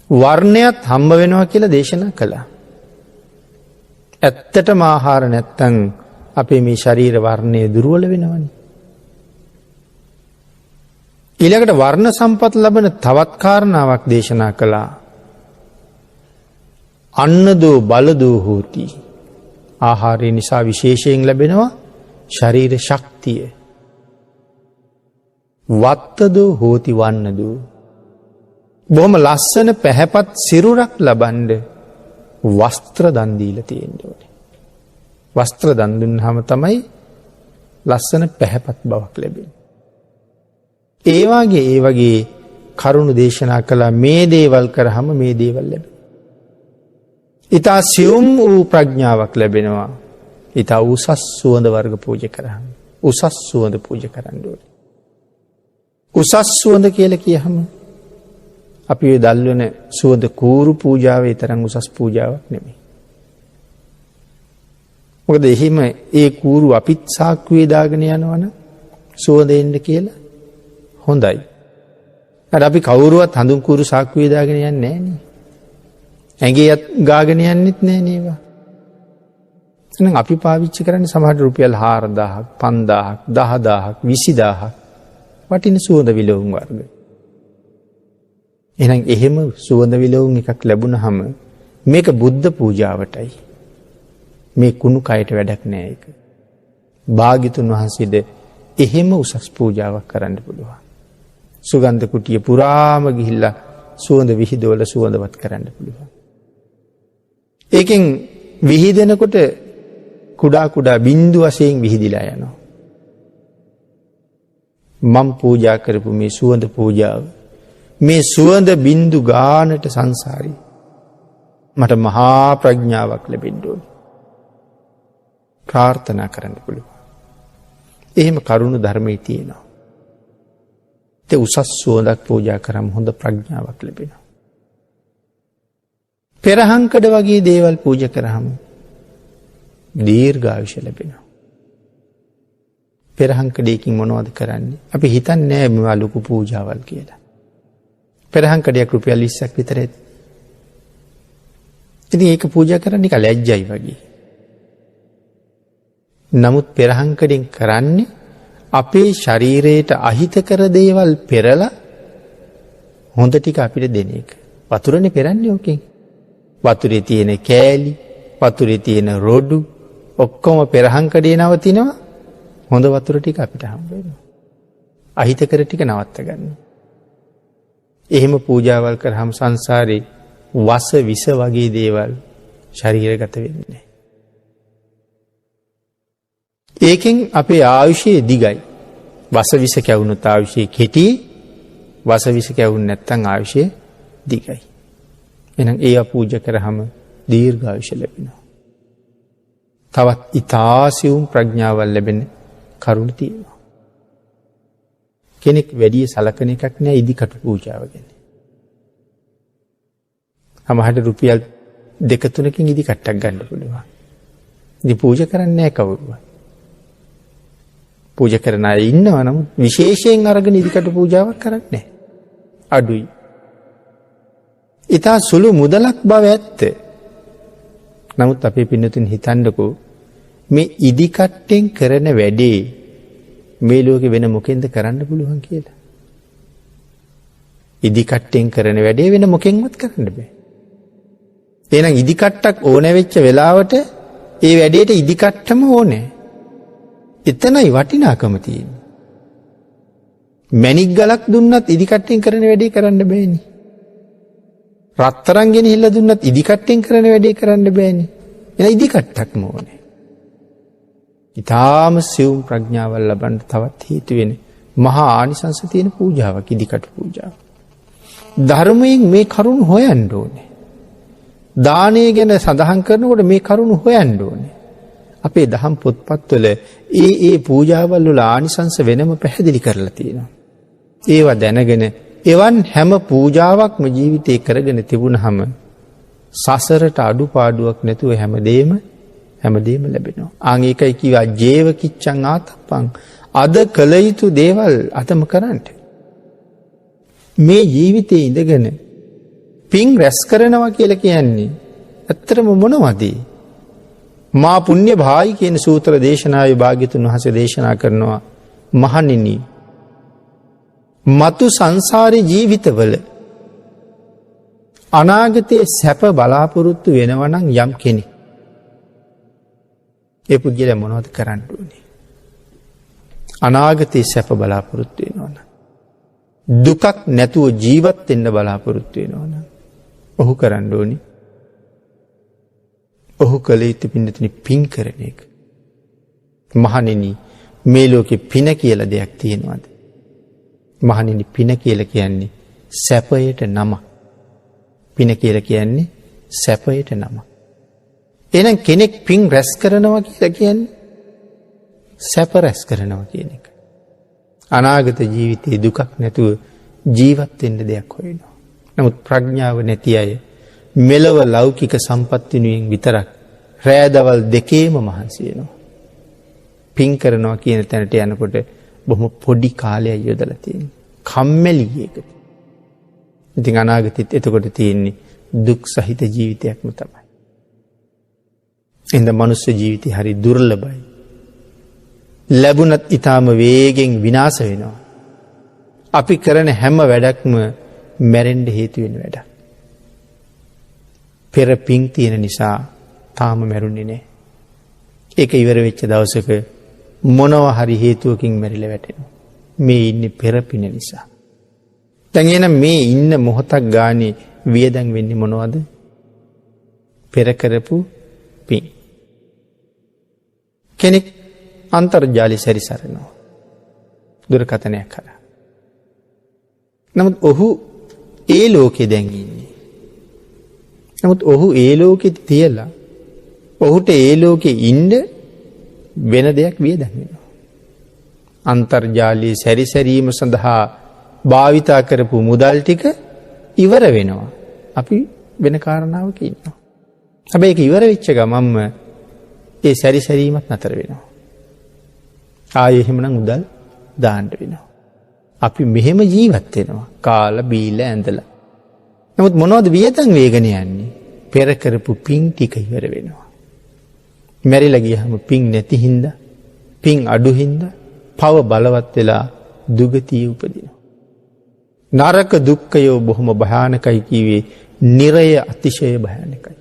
Speaker 1: වර්ණයත් හම්බ වෙනවා කියලා දේශනා කළා. ඇත්තටම ආහාර නැත්තම් අපේ මේ ශරීර වර්ණය දුර්වල වෙනවනේ. ඊළඟට වර්ණ සම්පත් ලබන තවත් කාරණාවක් දේශනා කළා. අන්නදෝ බලදෝ හෝති. ආහාරය නිසා විශේෂයෙන් ලැබෙනවා ශරීර ශක්තිය. වත්තදෝ හෝති වන්නදෝ. බොහොම ලස්සන පැහැපත් සිරුරක් ලබන්න වස්ත්‍ර දන් දීලා තියෙන්න ඕනේ. වස්ත්‍ර දන් දුන්නාම තමයි ලස්සන පැහැපත් බවක් ලැබෙන්නේ. ඒ වගේ කරුණු දේශනා කළා මේ දේවල් කරාම මේ දේවල් ලැබෙනවා. ඊතා සියුම් වූ ප්‍රඥාවක් ලැබෙනවා. ඊතා උසස් සුවඳ වර්ග පූජා කරාම උසස් සුවඳ පූජා කරන්න ඕනේ. උසස් සුවඳ කියලා කියහම අපි ඔය දල්වන සුවඳ කූරු පූජාවේ තරම් උසස් පූජාවක් නෙමෙයි. මොකද එහිම ඒ කූරු අපිත් සාක්කුවේ දාගෙන යනවනම් සුවඳ එන්න කියලා හොඳයි. අර අපි කවුරුවත් හඳුන් කූරු සාක්කුවේ දාගෙන යන්නේ නැහැ නේ. ඇඟේ ගාගෙන යන්නෙත් නැහැ නේවා. එහෙනම් අපි පාවිච්චි කරන්නේ සමහර රුපියල් 4000ක් 5000ක් 10000ක් 20000ක් වටින සුවඳ විලවුන් වර්ග. එහෙනම් එහෙම සුවඳ විලවුන් එකක් ලැබුණාම මේක බුද්ධ පූජාවටයි. මේ කුණු කයට වැඩක් නෑ ඒක. භාග්‍යතුන් වහන්සේද එහෙම උසස් පූජාවක් කරන්න පුළුවන්. සුගන්ධ කුටිය පුරාම ගිහිල්ලා සුවඳ විහිදවල සුවඳවත් කරන්න පුළුවන්. ඒකෙන් විහිදෙනකොට කුඩා බින්දු වශයෙන් විහිදිලා යනවා. මම පූජා කරපු මේ සුවඳ පූජාව මේ සුවඳ බින්දු ගානට සංසාරේ මට මහා ප්‍රඥාවක් ලැබෙන්න ඕනේ. ප්‍රාර්ථනා කරන්න පුළුවන්. එහෙම කරුණ ධර්මයේ තියෙනවා. ඒ උසස් සුවඳක් පූජා කරාම හොඳ ප්‍රඥාවක් ලැබෙනවා. පෙරහංකඩ වගේ දේවල් පූජා කරාම දීර්ඝායුෂ ලැබෙනවා. පෙරහංකඩයකින් මොනවද කරන්නේ? අපි හිතන්නේ නෑ මේවා ලොකු පූජාවල් කියලා. පෙරහංකඩයක් රුපියල් 20ක් විතර ඇති. ඉතින් ඒක පූජා කරන්න නිකන් ලැජ්ජයි වගේ. නමුත් පෙරහංකඩෙන් කරන්නේ අපේ ශරීරයට අහිතකර දේවල් පෙරලා හොඳ ටික අපිට දෙන එක. වතුරනේ පෙරන්නේ ඕකෙන්. වතුරේ තියෙන කෑලි, වතුරේ තියෙන රොඩු ඔක්කොම පෙරහංකඩේ නවතිනවා. හොඳ වතුර ටික අපිට හම්බ වෙනවා. අහිතකර ටික නවත්ත ගන්නවා. එහෙම පූජාවල් කරාම සංසාරේ වස විස වගේ දේවල් ශරීරගත වෙන්නේ. ඒකෙන් අපේ ආයුෂය දිගයි. වස විස කැවුනොත් ආයුෂය කෙටි, වස විස කැවුන් නැත්නම් ආයුෂය දිගයි. එහෙනම් ඒවා පූජා කරාම දීර්ඝායුෂ ලැබෙනවා. තවත් ඊතාසියුම් ප්‍රඥාවල් ලැබෙන කරුණ තියෙනවා. කෙනෙක් වැඩි සලකන එකක් නෑ ඉදිකටු පූජාව ගැන. සමහරට රුපියල් 2-3කින් ඉදිකට්ටක් ගන්න පුළුවන්. ඉතින් පූජා කරන්නේ නෑ කවුරුවත්. පූජා කරන අය ඉන්නවා නම් විශේෂයෙන් අරගෙන ඉදිකටු පූජාවක් කරන්නේ නෑ. අඩුයි. ඊට සුළු මුදලක් බව ඇත්ත. නමුත් අපේ පින්නතුන් හිතන්නකෝ මේ ඉදිකට්ටෙන් කරන වැඩේ මේ ලෝකේ වෙන මොකෙන්ද කරන්න පුළුවන් කියලා. ඉදිකට්ටෙන් කරන වැඩේ වෙන මොකෙන්වත් කරන්න බෑ. එහෙනම් ඉදිකට්ටක් ඕන වෙච්ච වෙලාවට ඒ වැඩේට ඉදිකට්ටම ඕනේ. එතනයි වටිනාකම තියෙන්නේ. මැණික් ගලක් දුන්නත් ඉදිකට්ටෙන් කරන වැඩේ කරන්න බෑනේ. රත්තරන් ගෙනහිල්ලා දුන්නත් ඉදිකට්ටෙන් කරන වැඩේ කරන්න බෑනේ. එහෙනම් ඉදිකට්ටක්ම ඕනේ. ඊටාම සියුම් ප්‍රඥාවල් ලබන්න තවත් හේතු වෙන මහා ආනිසංස තියෙන පූජාවක් ඉදිකටු පූජාව. ධර්මයෙන් මේ කරුණ හොයන්න ඕනේ. දානය ගැන සඳහන් කරනකොට මේ කරුණ හොයන්න ඕනේ. අපේ දහම් පොත්පත්වල ඒ පූජාවල් වල ආනිසංස වෙනම පැහැදිලි කරලා තියෙනවා. ඒවා දැනගෙන එවන් හැම පූජාවක්ම ජීවිතේ කරගෙන තිබුණාම සසරට අඩුපාඩුවක් නැතුව හැමදේම ලැබෙනවා. ආන් ඒකයි කිව්වා ජීව කිච්ඡං ආතප්පං අද කල යුතු දේවල් අතම කරන්න. මේ ජීවිතයේ ඉඳගෙන පින් රැස් කරනවා කියලා කියන්නේ ඇත්තටම මොනවද? මා පුණ්‍ය භායි කියන සූත්‍ර දේශනාවේ භාග්‍යතුන් වහන්සේ දේශනා කරනවා මහණෙනි මතු සංසාරේ ජීවිතවල අනාගතයේ සැප බලාපොරොත්තු වෙනවා නම් යම් කෙනෙක් ඒ පුද්ගලයා මොනවද කරන්න ඕනේ? අනාගතයේ සැප බලාපොරොත්තු වෙනවා නම් දුකක් නැතුව ජීවත් වෙන්න බලාපොරොත්තු වෙනවා නම් ඔහු කරන්න ඕනේ ඔහු කළ යුතු පින්නතුනි පින් කරන එක. මහණෙනි මේ ලෝකේ පින කියලා දෙයක් තියෙනවද? මහණෙනි පින කියලා කියන්නේ සැපයට නම. පින කියලා කියන්නේ සැපයට නම. එහෙනම් කෙනෙක් පින් රැස් කරනවා කියලා කියන්නේ සැප රැස් කරනවා කියන එක. අනාගත ජීවිතේ දුකක් නැතුව ජීවත් වෙන්න දෙයක් හොයනවා. නමුත් ප්‍රඥාව නැති අය මෙලව ලෞකික සම්පත් වෙනුවෙන් විතරක් රෑදවල් දෙකේම මහන්සි වෙනවා. පින් කරනවා කියන තැනට යනකොට බොහොම පොඩි කාලයක් යොදලා තියෙනවා. කම්මැලි එකකට. ඉතින් අනාගතෙත් එතකොට තියෙන්නේ දුක් සහිත ජීවිතයක්ම තමයි. එහෙනම් මනුස්ස ජීවිතය හරි දුර්ලභයි. ලැබුණත් ඊටාම වේගෙන් විනාශ වෙනවා. අපි කරන හැම වැඩක්ම මැරෙන්න හේතු වෙන වැඩක්. පෙර පිං තියෙන නිසා තාම මැරුණේ නැහැ. ඒක ඉවර වෙච්ච දවසක මොනවා හරි හේතුවකින් මැරිලා වැටෙනවා. මේ ඉන්නේ පෙර පින නිසා. දැන් එහෙනම් මේ ඉන්න මොහොතක් ගානේ වියදම් වෙන්නේ මොනවද? පෙර කරපු පිං. කෙනෙක් අන්තර්ජාලය සැරිසරනවා. දුරකථනයක් කරා. නමුත් ඔහු ඒ ලෝකේ දැන් ඉන්නේ. නමුත් ඔහු ඒ ලෝකෙ තියලා ඔහුට ඒ ලෝකෙ ඉන්න වෙන දෙයක් වියදම් වෙනවා. අන්තර්ජාලයේ සැරිසැරීම සඳහා භාවිතා කරපු මුදල් ටික ඉවර වෙනවා. අපි වෙන කාරණාවක ඉන්නවා. හැබැයි ඒක ඉවර වෙච්ච ගමන්ම ඒ සැරිසැරීමත් නතර වෙනවා. ආයේ එහෙමනම් මුදල් දාන්න වෙනවා. අපි මෙහෙම ජීවත් වෙනවා. කාලා බීලා ඇඳලා. නමුත් මොනවද වියදම් වේගන යන්නේ? පෙර කරපු පිං ටික ඉවර වෙනවා. මැරිලා ගියහම පිං නැති හින්දා, පිං අඩු හින්දා පව බලවත් වෙලා දුගතිය උපදිනවා. නරක දුක්ඛය බොහොම භයානකයි කිව්වේ නිරය අතිශය භයානකයි.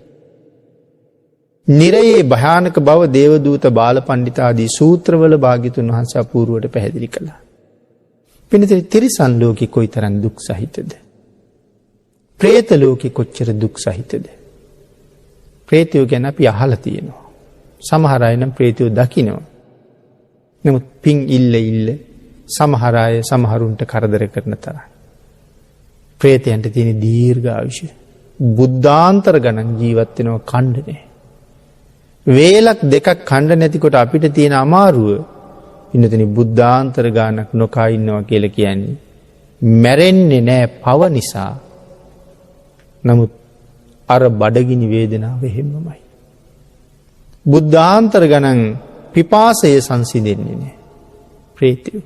Speaker 1: නිරයේ භයානක බව දේවදූත බාලපඬිත ආදී සූත්‍රවල භාග්‍යතුන් වහන්සේ අපූර්වවට පැහැදිලි කළා. පින්නතේ තිරිසන් ලෝකේ කොයිතරම් දුක් සහිතද? പ്രേත ලෝකේ කොච්චර දුක් සහිතද? പ്രേතයෝ ගැන අපි අහලා තියෙනවා. සමහර අය නම් പ്രേතයෝ දකිනවා. නමුත් පිං ඉල්ල සමහර අය සමහරුන්ට කරදර කරන තරම්. പ്രേතයන්ට තියෙන දීර්ඝ ආයුෂ බුද්ධාන්තර ගණන් ජීවත් වෙනවා ඛණ්ඩනේ. වේලක් දෙකක් ඛණ්ඩ නැතිකොට අපිට තියෙන අමාරුව ඉන්නතනි බුද්ධාන්තර ගානක් නොකා ඉන්නවා කියලා කියන්නේ මැරෙන්නේ නැහැ පව නිසා. නමුත් අර බඩගිනි වේදනාව එහෙමමයි. බුද්ධාන්තර ගණන් පිපාසය සංසිඳෙන්නේ නැහැ. ප්‍රේතයෝ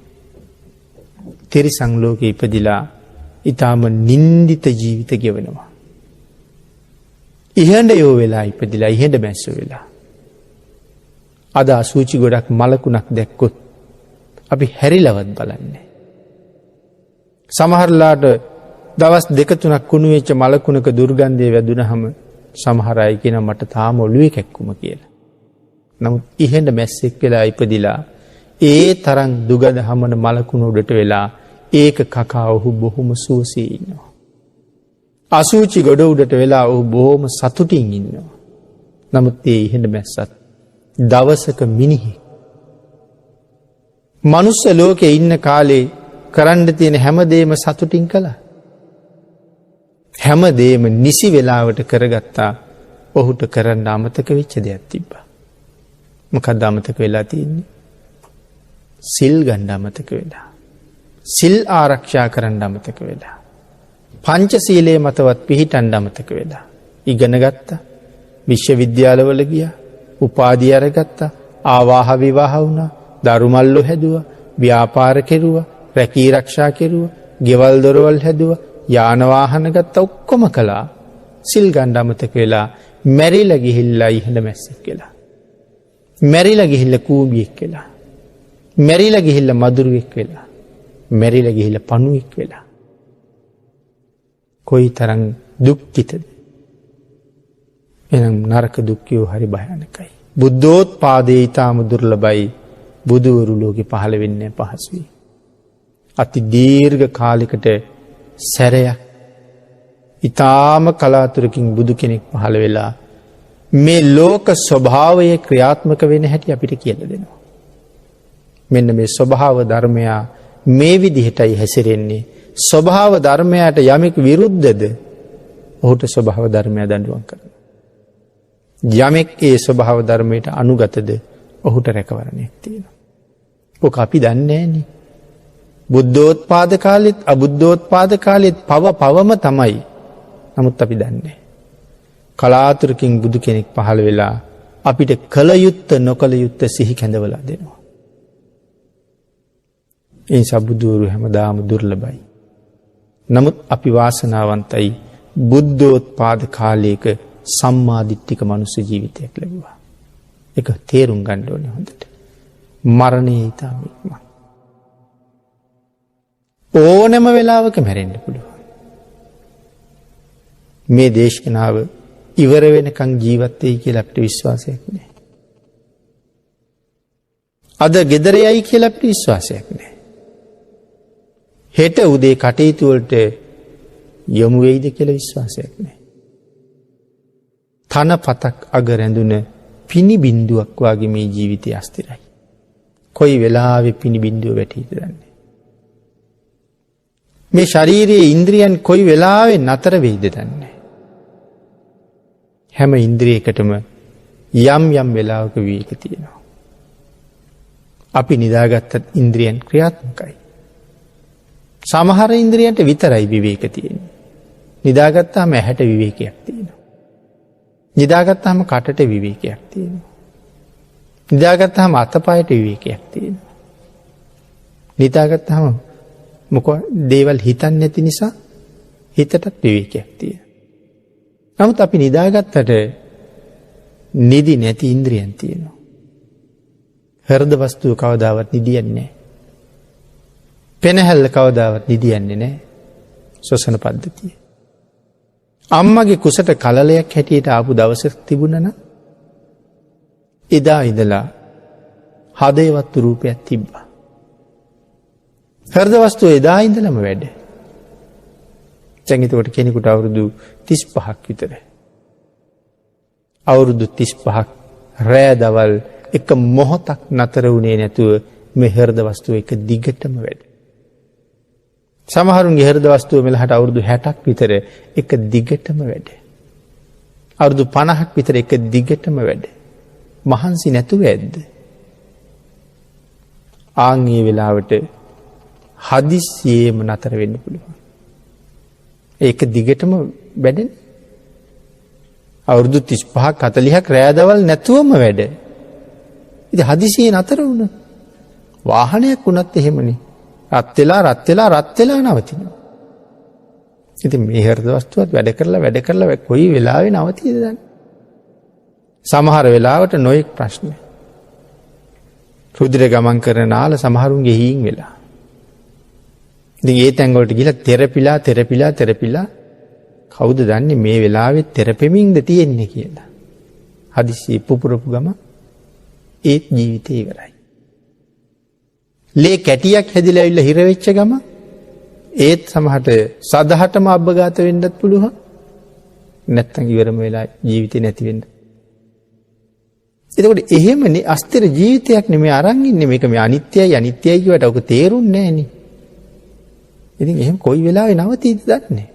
Speaker 1: තිරිසන් ලෝකේ ඉපදිලා ඊටාම නින්දිත ජීවිත ගෙවනවා. ඉහෙඬයෝ වෙලා ඉපදිලා ඉහෙඬ මැස්සෝ වෙලා. අද අසුචි ගොඩක් මලකුණක් දැක්කොත් අපි හැරිලවත් බලන්නේ. සමහරලාට දවස් දෙක තුනක් කුණු වෙච්ච මලකුණක දුර්ගන්ධය වැදුනහම සමහර අය කියනවා මට තාම ඔළුවේ කැක්කුම කියලා. නමුත් ඉහෙඬ මැස්සෙක් වෙලා ඉපදිලා ඒ තරම් දුගඳ හමන මලකුණ උඩට වෙලා ඒක කකා ඔහු බොහොම සුවසේ ඉන්නවා. අසුචි ගොඩ උඩට වෙලා ඔහු බොහොම සතුටින් ඉන්නවා. නමුත් ඒ ඉහෙඬ මැස්සත් දවසක මිනිහෙක්. මනුස්ස ලෝකේ ඉන්න කාලේ කරන්න තියෙන හැමදේම සතුටින් කළා. හැමදේම නිසි වෙලාවට කරගත්තා. ඔහුට කරන්න අමතක වෙච්ච දෙයක් තිබ්බා. මොකක්ද අමතක වෙලා තියෙන්නේ? සිල් ගන්න අමතක වෙලා. සිල් ආරක්ෂා කරන්න අමතක වෙලා. පංචශීලයේ මතවත් පිහිටන්න අමතක වෙලා. ඉගෙන ගත්තා. විශ්වවිද්‍යාලවල ගියා. උපාධිය අරගත්තා. ආවාහ විවාහ වුණා. දරුමල්ලෝ හැදුවා. ව්‍යාපාර කෙරුවා. රැකී රක්ෂා කෙරුවා. ගෙවල් දොරවල් හැදුවා, යාන වාහන ගත්තා, ඔක්කොම කළා. සිල් ගන්න අමතක වෙලා මැරිලා ගිහිල්ලා ඉහළ මැස්සෙක් වෙලා. මැරිලා ගිහිල්ලා කූඹියෙක් වෙලා. මැරිලා ගිහිල්ලා මදුරුවෙක් වෙලා. මැරිලා ගිහිල්ලා පණුවෙක් වෙලා. කොයිතරම් දුක්ඛිතද? එනම් නරක දුක්ඛියෝ හරි භයානකයි. බුද්ධෝත්පාදේ ඊටම දුර්ලභයි. බුදුවරු ලෝකේ පහළ වෙන්නේ පහසුයි. අති දීර්ඝ කාලයකට සැරයක් ඊටාම කලාතුරකින් බුදු කෙනෙක් පහළ වෙලා මේ ලෝක ස්වභාවය ක්‍රියාත්මක වෙන හැටි අපිට කියලා දෙනවා. මෙන්න මේ ස්වභාව ධර්මය මේ විදිහටයි හැසිරෙන්නේ. ස්වභාව ධර්මයට යමෙක් විරුද්ධද ඔහුට ස්වභාව ධර්මය දඬුවම් කරනවා. යමෙක් ඒ ස්වභාව ධර්මයට අනුගතද ඔහුට රැකවරණයක් තියෙනවා. ඔක අපි දන්නේ නැහැනේ. බුද්ධෝත්පාද කාලෙත් අබුද්ධෝත්පාද කාලෙත් පවම තමයි. නමුත් අපි දන්නේ. කලාතුරකින් බුදු කෙනෙක් පහළ වෙලා අපිට කල යුත්ත නොකල යුත්ත සිහි කැඳවලා දෙනවා. ඒ නිසා බුදුවරු හැමදාම දුර්ලභයි. නමුත් අපි වාසනාවන්තයි බුද්ධෝත්පාද කාලයක සම්මාදිට්ඨික මනුස්ස ජීවිතයක් ලැබුවා. ඒක තේරුම් ගන්න ඕනේ හොඳට. මරණය ඊටම ඉක්මන. ඕනෑම වෙලාවක මැරෙන්න පුළුවන්. මේ දේශනාව ඉවර වෙනකන් ජීවත් වෙයි කියලා අපිට විශ්වාසයක් නැහැ. අද ගෙදර යයි කියලා අපිට විශ්වාසයක් නැහැ. හෙට උදේ කටයුතු වලට යොමු වෙයිද කියලා විශ්වාසයක් නැහැ. තන පතක් අග රැඳුන පිනි බින්දුවක් වගේ මේ ජීවිතය අස්තිරයි. කොයි වෙලාවෙ පිනි බින්දුව වැටීද දන්නේ. මේ ශරීරයේ ඉන්ද්‍රියන් කොයි වෙලාවෙ නතර වෙයිද දන්නේ. හැම ඉන්ද්‍රියකටම යම් යම් වෙලාවක විවේක තියෙනවා. අපි නිදාගත්තත් ඉන්ද්‍රියන් ක්‍රියාත්මකයි. සමහර ඉන්ද්‍රියන්ට විතරයි විවේක තියෙන්නේ. නිදාගත්තාම ඇහැට විවේකයක් තියෙනවා. නිදාගත්තාම කටට විවේකයක් තියෙනවා. නිදාගත්තාම අතපයට විවේකයක් තියෙනවා. නිදාගත්තාම මොකද දේවල් හිතන්නේ නැති නිසා හිතටත් විවේකයක් තියෙනවා. නමුත් අපි නිදාගත්තට නිදි නැති ඉන්ද්‍රියන් තියෙනවා. හෘද වස්තුව කවදාවත් නිදියන්නේ නැහැ. පෙනහැල්ල කවදාවත් නිදියන්නේ නැහැ. ශ්වසන පද්ධතිය. අම්මගේ කුසට කලලයක් හැටියට ආපු දවසක් තිබුණා නම් එදා ඉඳලා හදේවත් රූපයක් තිබ්බා. හෘද වස්තුව එදා ඉඳලම වැඩ. එතකොට කෙනෙකුට අවුරුදු 35ක් විතර. අවුරුදු 35ක් රෑ දවල් එක මොහොතක් නතර වුණේ නැතුව මේ හෘද වස්තුව එක දිගටම වැඩ. සමහරුන්ගේ හෘද වස්තුව මෙලහට අවුරුදු 60ක් විතර එක දිගටම වැඩ. අවුරුදු 50ක් විතර එක දිගටම වැඩ. මහන්සි නැතුව ඇද්ද? ආන්ගේ වෙලාවට හදිස්සියේම නතර වෙන්න පුළුවන්. ඒක දිගටම වැඩෙන. අවුරුදු 35ක් 40ක් රෑදවල් නැතුවම වැඩ. ඉතින් හදිසියේ නතර වුණා. වාහනයක් වුණත් එහෙමනේ. රත් වෙලා නවතිනවා. ඉතින් මේ හෘද වස්තුවත් වැඩ කරලා කොයි වෙලාවෙ නවතියද දන්නේ. සමහර වෙලාවට නොයෙක් ප්‍රශ්න. රුධිර ගමන් කරන ආල සමහරුන්ගේ හීන් වෙලා. ඉතින් ඒ තැන් වලට ගිහලා තෙරපිලා කවුද දන්නේ මේ වෙලාවේ තෙරපෙමින්ද තියෙන්නේ කියලා. හදිස්සි පුපුරපු ගම ඒත් ජීවිතේ ඉවරයි. ලේ කැටියක් හැදිලා ඇවිල්ලා හිර වෙච්ච ගම ඒත් සමහරට සදහටම අබ්බගත වෙන්නත් පුළුවන්. නැත්තම් ඉවරම වෙලා ජීවිතේ නැති වෙන්න. එතකොට එහෙමනේ අස්තිර ජීවිතයක් නෙමෙයි අරන් ඉන්නේ. මේක මේ අනිත්‍යයි කියවට ඔක තේරුන්නේ නැහනේ. ඉතින් එහෙම කොයි වෙලාවෙ නවතීද දන්නේ.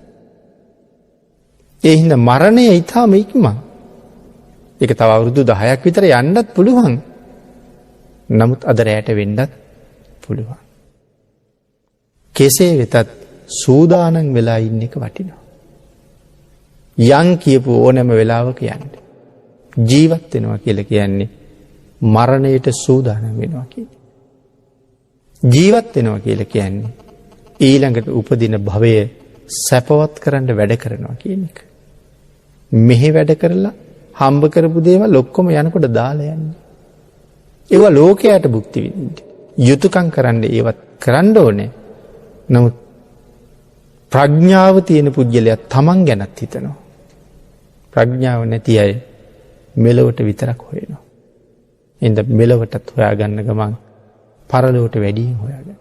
Speaker 1: ඒ හින්දා මරණය ඊටම ඉක්මන්. ඒක තව අවුරුදු 10ක් විතර යන්නත් පුළුවන්. නමුත් අද රැයට වෙන්නත් පුළුවන්. කෙසේ වෙතත් සූදානම් වෙලා ඉන්න එක වටිනවා. යන් කියපු ඕනෑම වෙලාවක යන්න. ජීවත් වෙනවා කියලා කියන්නේ මරණයට සූදානම් වෙනවා කියන්නේ. ජීවත් වෙනවා කියලා කියන්නේ ඊළඟට උපදින භවය සැපවත් කරන්න වැඩ කරනවා කියන එක. මෙහි වැඩ කරලා හම්බ කරපු දේවල් ඔක්කොම යනකොට දාලා යන්නේ. ඒවා ලෝකයට භුක්ති විඳින්න. යුතුයකම් කරන්න ඒවත් කරන්න ඕනේ. නමුත් ප්‍රඥාව තියෙන පුජ්‍යලයා තමන් ගැනත් හිතනවා. ප්‍රඥාව නැති අය මෙලොවට විතරක් හොයනවා. එඳ මෙලොවටත් හොයාගන්න ගමන් පරලොවට වැඩියෙන් හොයාගන්න.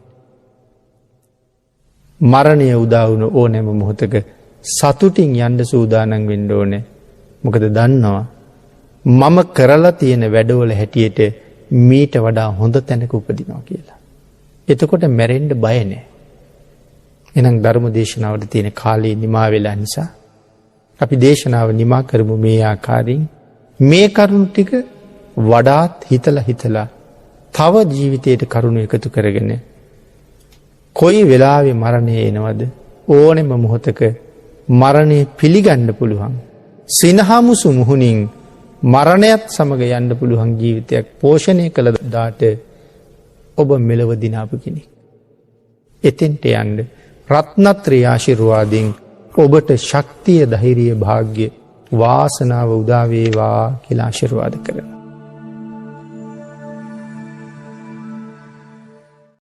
Speaker 1: මරණය උදා වුණ ඕනෑම මොහොතක සතුටින් යන්න සූදානම් වෙන්න ඕනේ. මොකද දන්නවා මම කරලා තියෙන වැඩවල හැටියට මීට වඩා හොඳ තැනක උපදිනවා කියලා. එතකොට මැරෙන්න බය නැහැ. එහෙනම් ධර්ම දේශනාවට තියෙන කාලය නිමා වෙලා නිසා අපි දේශනාව නිමා කරමු මේ ආකාරයෙන්. මේ කරුණු ටික වඩාත් හිතලා තව ජීවිතයට කරුණු එකතු කරගෙන කොයි වෙලාවෙ මරණය එනවද ඕනෙම මොහොතක මරණය පිළිගන්න පුළුවන්. සිනහමුසු මුහුණින් මරණයත් සමග යන්න පුළුවන් ජීවිතයක් පෝෂණය කළ දාට ඔබ මෙලව දිනාපු කෙනෙක්. එතෙන්ට යන්න රත්නත්‍රි ආශිර්වාදයෙන් ඔබට ශක්තිය ධෛර්යය භාග්‍ය වාසනාව උදා වේවා කියලා ආශිර්වාද කරනවා.